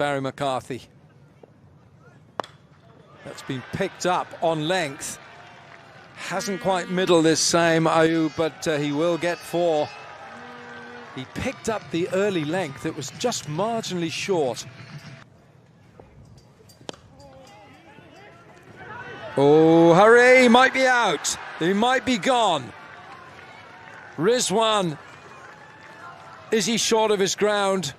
Barry McCarthy. That's been picked up on length. Hasn't quite middle this time, Ayub, but he will get 4. He picked up the early length. It was just marginally short. Oh, hurry, he might be out. He might be gone. Rizwan, is he short of his ground?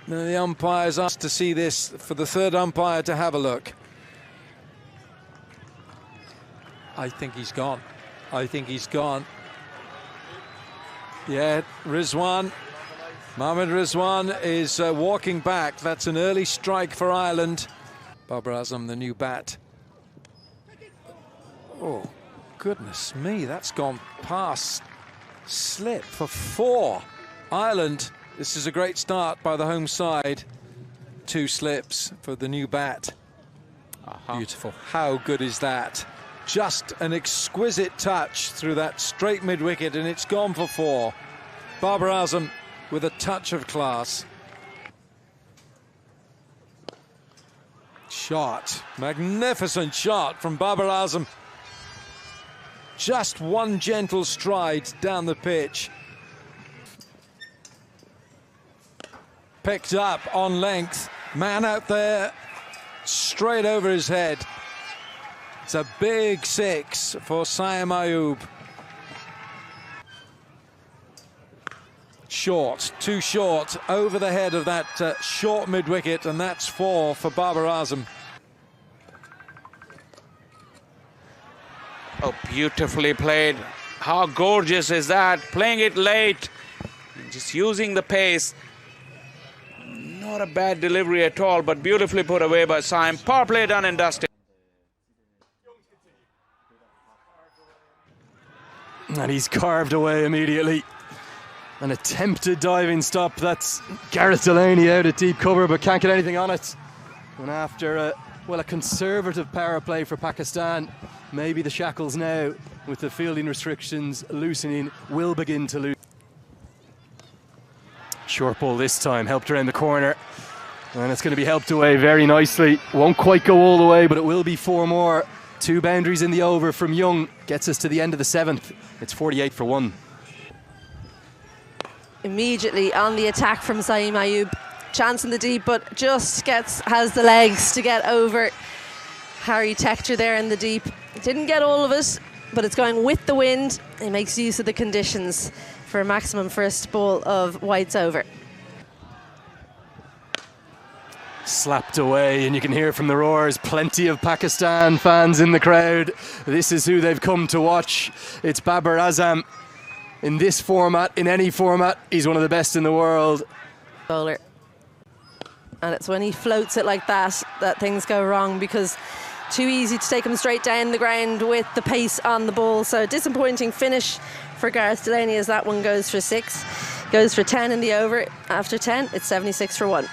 No, the umpire's asked to see this for the third umpire to have a look. I think he's gone. I think he's gone. Yeah, Rizwan. Mohamed Rizwan is walking back. That's an early strike for Ireland. Babar Azam, the new bat. Oh, goodness me, that's gone past slip for 4. Ireland, this is a great start by the home side. 2 slips for the new bat. Beautiful. How good is that? Just an exquisite touch through that straight mid-wicket, and it's gone for 4. Babar Azam with a touch of class. Shot. Magnificent shot from Babar Azam. Just one gentle stride down the pitch. Picked up on length. Man out there, straight over his head. It's a big 6 for Saim Ayub. Short, too short, over the head of that short mid-wicket, and that's 4 for Babar Azam. Oh, beautifully played. How gorgeous is that? Playing it late, just using the pace. Not a bad delivery at all, but beautifully put away by Saim. Power play done and dusted. And he's carved away immediately. An attempted diving stop. That's Gareth Delaney out at deep cover, but can't get anything on it. And after a conservative power play for Pakistan, maybe the shackles now, with the fielding restrictions loosening, will begin to lose. Short ball this time, helped around the corner. And it's going to be helped away very nicely. Won't quite go all the way, but it will be 4 more. 2 boundaries in the over from Young. Gets us to the end of the 7th. It's 48 for 1. Immediately on the attack from Saim Ayub. Chance in the deep, but just has the legs to get over Harry Tector there in the deep. Didn't get all of it, but it's going with the wind. He makes use of the conditions for a maximum first ball of whites over. Slapped away, and you can hear from the roars, plenty of Pakistan fans in the crowd. This is who they've come to watch. It's Babar Azam. In this format, in any format, he's one of the best in the world. Bowler. And it's when he floats it like that things go wrong, because too easy to take him straight down the ground with the pace on the ball. So disappointing finish for Gareth Delaney, as that one goes for 6. Goes for 10 in the over. After 10, it's 76 for 1.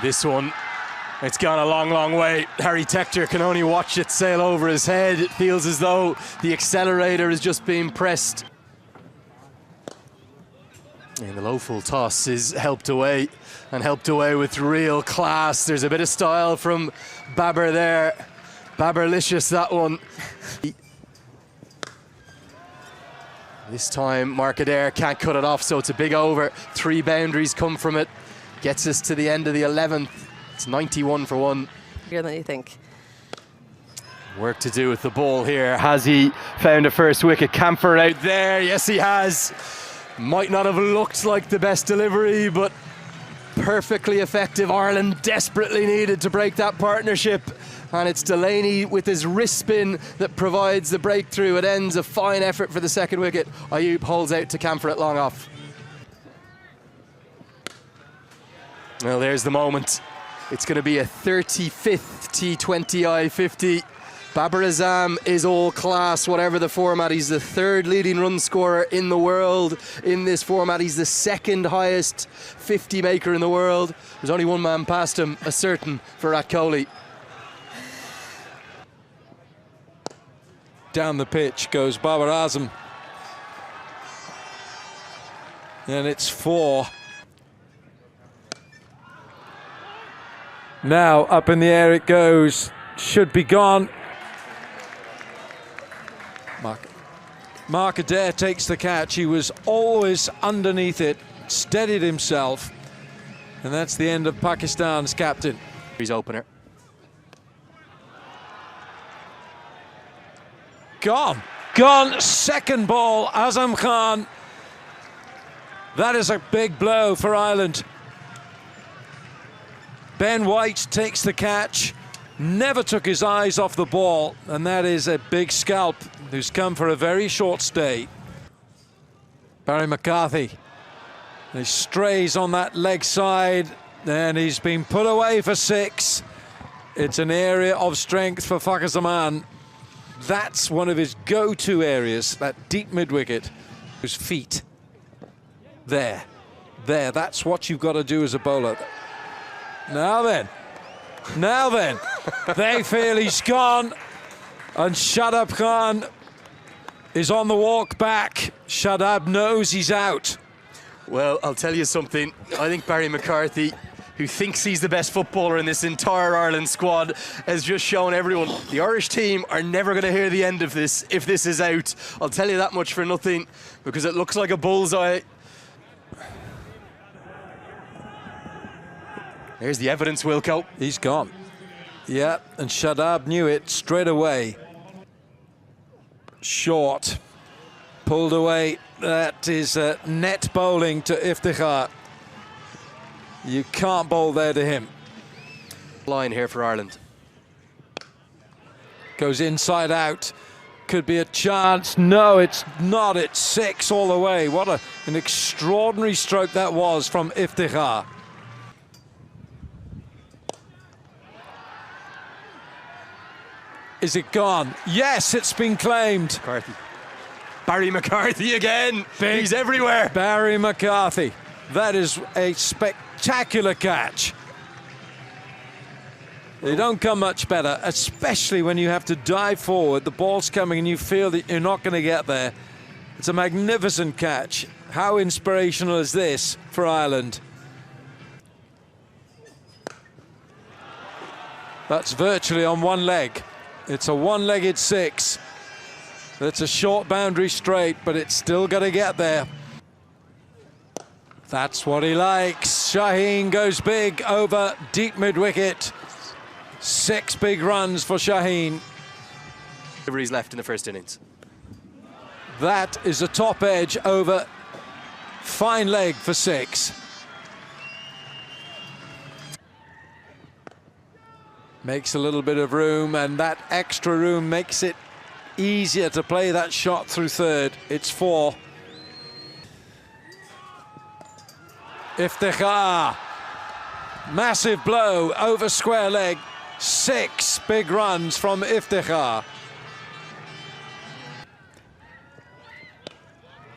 This one, it's gone a long, long way. Harry Tector can only watch it sail over his head. It feels as though the accelerator is just being pressed. And the low full toss is helped away, and helped away with real class. There's a bit of style from Babar there. Babarlicious, that one. This time Markader can't cut it off, so it's a big over. 3 boundaries come from it. Gets us to the end of the 11th. It's 91 for 1. Bigger than you think. Work to do with the ball here. Has he found a first wicket? Camphor out there. Yes, he has. Might not have looked like the best delivery, but perfectly effective. Ireland desperately needed to break that partnership. And it's Delaney with his wrist spin that provides the breakthrough. It ends a fine effort for the second wicket. Ayub holds out to Camphor at long off. Well, there's the moment. It's going to be a 35th T20I 50. Babar Azam is all class, whatever the format. He's the 3rd leading run scorer in the world in this format. He's the 2nd highest 50 maker in the world. There's only one man past him, a certain Virat Kohli. Down the pitch goes Babar Azam. And it's 4. Now up in the air it goes. Should be gone. Mark Adair takes the catch. He was always underneath it, steadied himself, and that's the end of Pakistan's captain. His opener. Gone. Gone. Second ball, Azam Khan. That is a big blow for Ireland. Ben White takes the catch, never took his eyes off the ball, and that is a big scalp who's come for a very short stay. Barry McCarthy, he strays on that leg side, and he's been put away for 6. It's an area of strength for Fakhar Zaman. That's one of his go-to areas, that deep mid-wicket. His feet. There, that's what you've got to do as a bowler. Now then, they feel he's gone, and Shadab Khan is on the walk back. Shadab knows he's out. Well, I'll tell you something. I think Barry McCarthy, who thinks he's the best footballer in this entire Ireland squad, has just shown everyone the Irish team are never going to hear the end of this if this is out. I'll tell you that much for nothing, because it looks like a bullseye. There's the evidence, Wilco. He's gone. Yeah, and Shadab knew it straight away. Short. Pulled away. That is net bowling to Iftikhar. You can't bowl there to him. Line here for Ireland. Goes inside out. Could be a chance. No, it's not. It's 6 all the way. What an extraordinary stroke that was from Iftikhar. Is it gone? Yes, it's been claimed. McCarthy. Barry McCarthy again. He's everywhere. Barry McCarthy. That is a spectacular catch. They don't come much better, especially when you have to dive forward. The ball's coming and you feel that you're not going to get there. It's a magnificent catch. How inspirational is this for Ireland? That's virtually on one leg. It's a one-legged 6. That's a short boundary straight, but it's still got to get there. That's what he likes. Shaheen goes big over deep mid-wicket. 6 big runs for Shaheen. Deliveries left in the first innings. That is a top edge over fine leg for 6. Makes a little bit of room, and that extra room makes it easier to play that shot through third. It's 4. Iftikhar. Massive blow over square leg. 6 big runs from Iftikhar.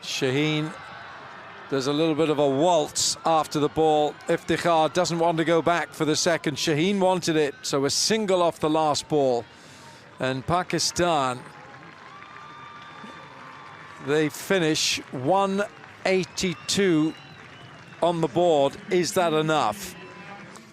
Shaheen does a little bit of a waltz after the ball. Iftikhar doesn't want to go back for the second. Shaheen wanted it, so a single off the last ball. And Pakistan, they finish 182 on the board. Is that enough?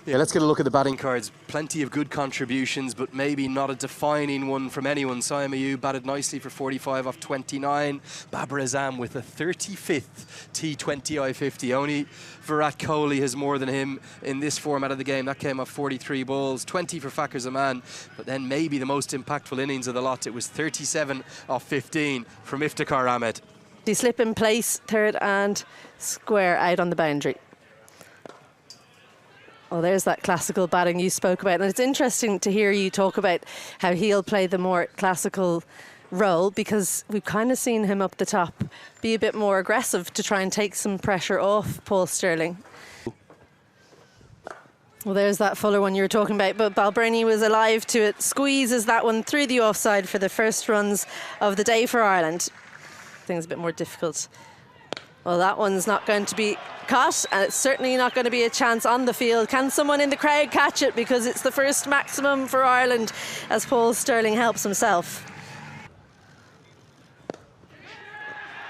Yeah, let's get a look at the batting cards. Plenty of good contributions, but maybe not a defining one from anyone. Saim Ayub batted nicely for 45 off 29. Babar Azam with a 35th T20 I50. Only Virat Kohli has more than him in this format of the game. That came off 43 balls, 20 for Fakhar Zaman. But then maybe the most impactful innings of the lot, it was 37 off 15 from Iftikhar Ahmed. He slip in place, third and square out on the boundary. Well, there's that classical batting you spoke about. And it's interesting to hear you talk about how he'll play the more classical role, because we've kind of seen him up the top be a bit more aggressive to try and take some pressure off Paul Stirling. Well, there's that Fuller one you were talking about, but Balbrini was alive to it. Squeezes that one through the offside for the first runs of the day for Ireland. Things a bit more difficult. Well, that one's not going to be caught, and it's certainly not going to be a chance on the field. Can someone in the crowd catch it? Because it's the first maximum for Ireland as Paul Stirling helps himself.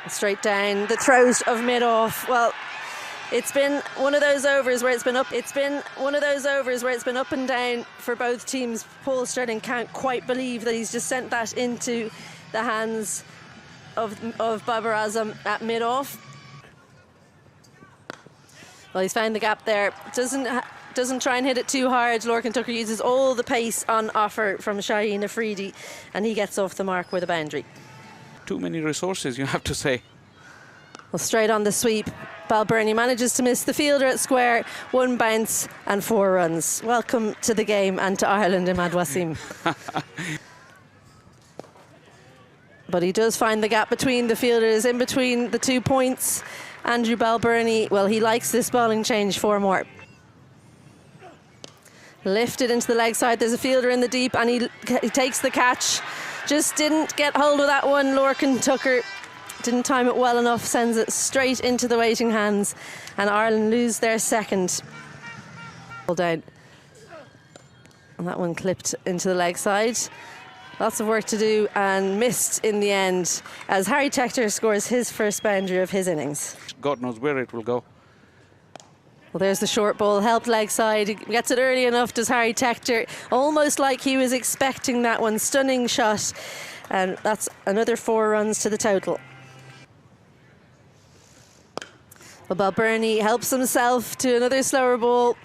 Straight down the throat of mid-off. Well, It's been one of those overs where it's been up. It's been one of those overs where it's been up and down for both teams. Paul Sterling can't quite believe that he's just sent that into the hands of Babar Azam at mid-off. Well, he's found the gap there. Doesn't try and hit it too hard. Lorcan Tucker uses all the pace on offer from Shaheen Afridi, and he gets off the mark with a boundary. Too many resources, you have to say. Well, straight on the sweep, Balbirnie manages to miss the fielder at square, 1 bounce and 4 runs. Welcome to the game and to Ireland, Imad Wasim. But he does find the gap between the fielders, in between the 2 points. Andrew Balbirnie, well, he likes this bowling change, 4 more. Lifted into the leg side, there's a fielder in the deep, and he takes the catch. Just didn't get hold of that one. Lorcan Tucker didn't time it well enough, sends it straight into the waiting hands, and Ireland lose their second. Down. And that one clipped into the leg side. Lots of work to do, and missed in the end as Harry Tector scores his first boundary of his innings. God knows where it will go. Well, there's the short ball, helped leg side. He gets it early enough, does Harry Tector, almost like he was expecting that one. Stunning shot, and that's another 4 runs to the total. Well, Balbirnie helps himself to another slower ball.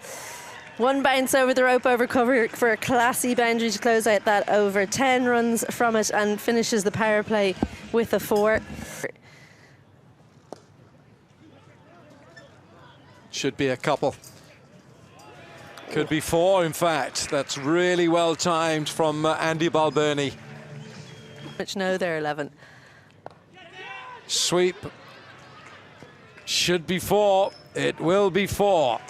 1 bounce over the rope over cover for a classy boundary to close out that over. 10 runs from it, and finishes the power play with a 4. Should be a couple. Could be 4, in fact. That's really well timed from Andy Balbirnie. Which no, they're 11. Sweep. Should be 4. It will be 4.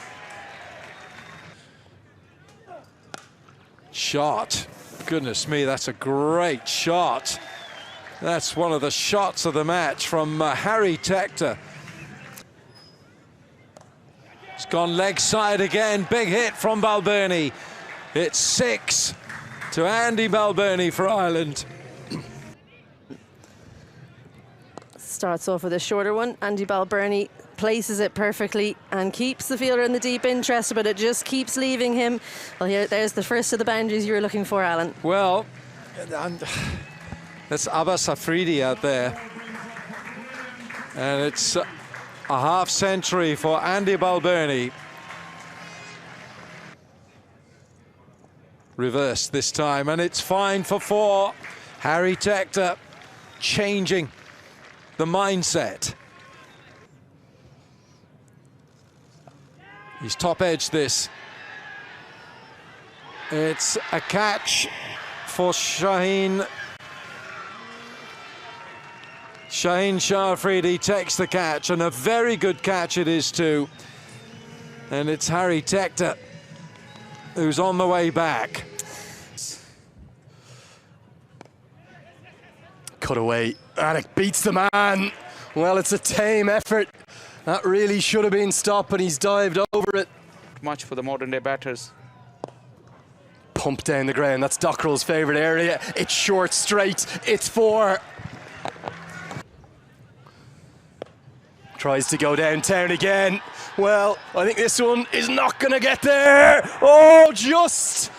Shot. Goodness me, that's a great shot. That's one of the shots of the match from Harry Tector. It's gone leg side again. Big hit from Balbirnie. It's 6 to Andy Balbirnie for Ireland. Starts off with a shorter one. Andy Balbirnie places it perfectly and keeps the fielder in the deep interest, but it just keeps leaving him. Well, there's the first of the boundaries you were looking for, Alan. Well, that's Abbas Afridi out there. And it's a half century for Andy Balbirnie. Reversed this time, and it's fine for 4. Harry Tector changing the mindset. He's top edged this. It's a catch for Shaheen. Shaheen Shah Afridi takes the catch, and a very good catch it is too. And it's Harry Tector who's on the way back. Cut away, and it beats the man. Well, it's a tame effort. That really should have been stopped, and he's dived over it. Much for the modern day batters. Pump down the ground, that's Dockrell's favourite area. It's short straight, it's 4. Tries to go downtown again. Well, I think this one is not going to get there. Oh, just.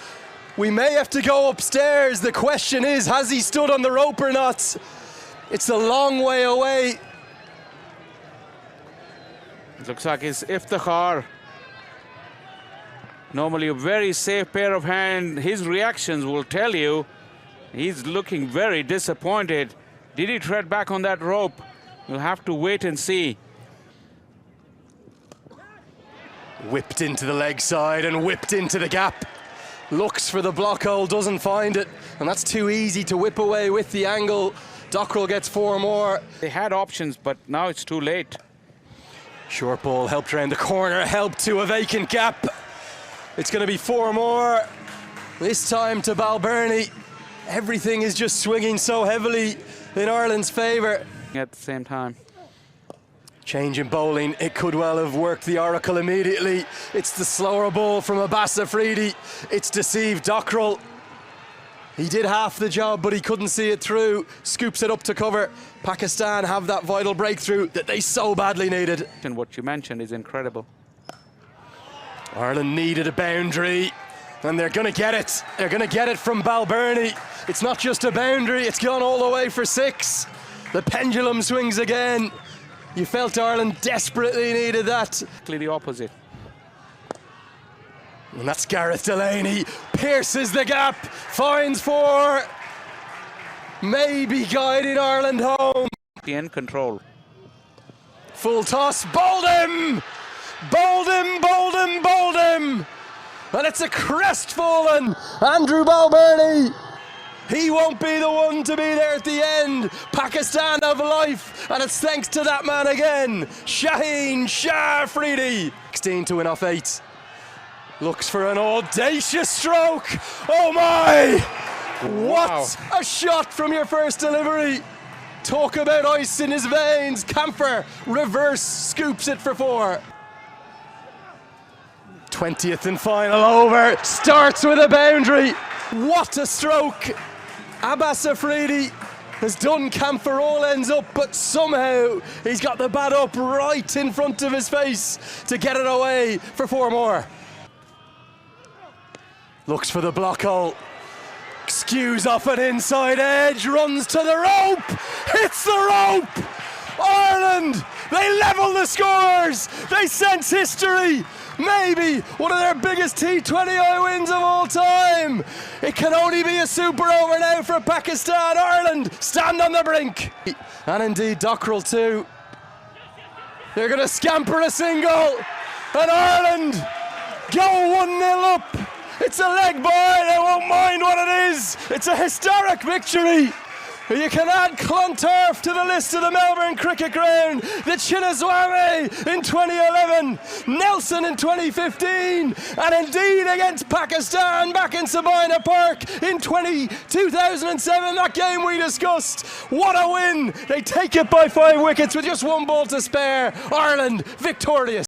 We may have to go upstairs. The question is, has he stood on the rope or not? It's a long way away. It looks like it's Iftikhar. Normally a very safe pair of hands. His reactions will tell you he's looking very disappointed. Did he tread back on that rope? We'll have to wait and see. Whipped into the leg side and whipped into the gap. Looks for the block hole, doesn't find it. And that's too easy to whip away with the angle. Dockrell gets 4 more. They had options, but now it's too late. Short ball helped around the corner, helped to a vacant gap. It's going to be 4 more. This time to Balbirnie. Everything is just swinging so heavily in Ireland's favour. At the same time. Change in bowling, it could well have worked the oracle immediately. It's the slower ball from Abbas Afridi. It's deceived Dockrell. He did half the job, but he couldn't see it through. Scoops it up to cover. Pakistan have that vital breakthrough that they so badly needed. And what you mentioned is incredible. Ireland needed a boundary, and they're going to get it. They're going to get it from Balbirnie. It's not just a boundary, it's gone all the way for 6. The pendulum swings again. You felt Ireland desperately needed that. Clearly the opposite. And that's Gareth Delaney, pierces the gap, finds 4, maybe guiding Ireland home. The end control. Full toss, bowled him! Bowled him, bowled him, bowled him! And it's a crestfallen Andrew Balbirnie. He won't be the one to be there at the end. Pakistan have life, and it's thanks to that man again, Shaheen Shah Afridi. 16 to win off 8. Looks for an audacious stroke. Oh my! What a shot from your first delivery. Talk about ice in his veins. Camphor reverse scoops it for 4. 20th and final over. Starts with a boundary. What a stroke. Abbas Afridi has done Camphor all ends up, but somehow he's got the bat up right in front of his face to get it away for 4 more. Looks for the block hole. Skews off an inside edge, runs to the rope, hits the rope! Ireland, they level the scores! They sense history! Maybe one of their biggest T20I wins of all time! It can only be a super over now for Pakistan. Ireland stand on the brink! And indeed Dockrell too. They're going to scamper a single, and Ireland go 1-0 up. It's a leg bye, they won't mind what it is. It's a historic victory. You can add Clontarf to the list of the Melbourne Cricket Ground, the Chinnaswamy in 2011, Nelson in 2015, and indeed against Pakistan back in Sabina Park in 2007, that game we discussed. What a win! They take it by 5 wickets with just 1 ball to spare. Ireland victorious.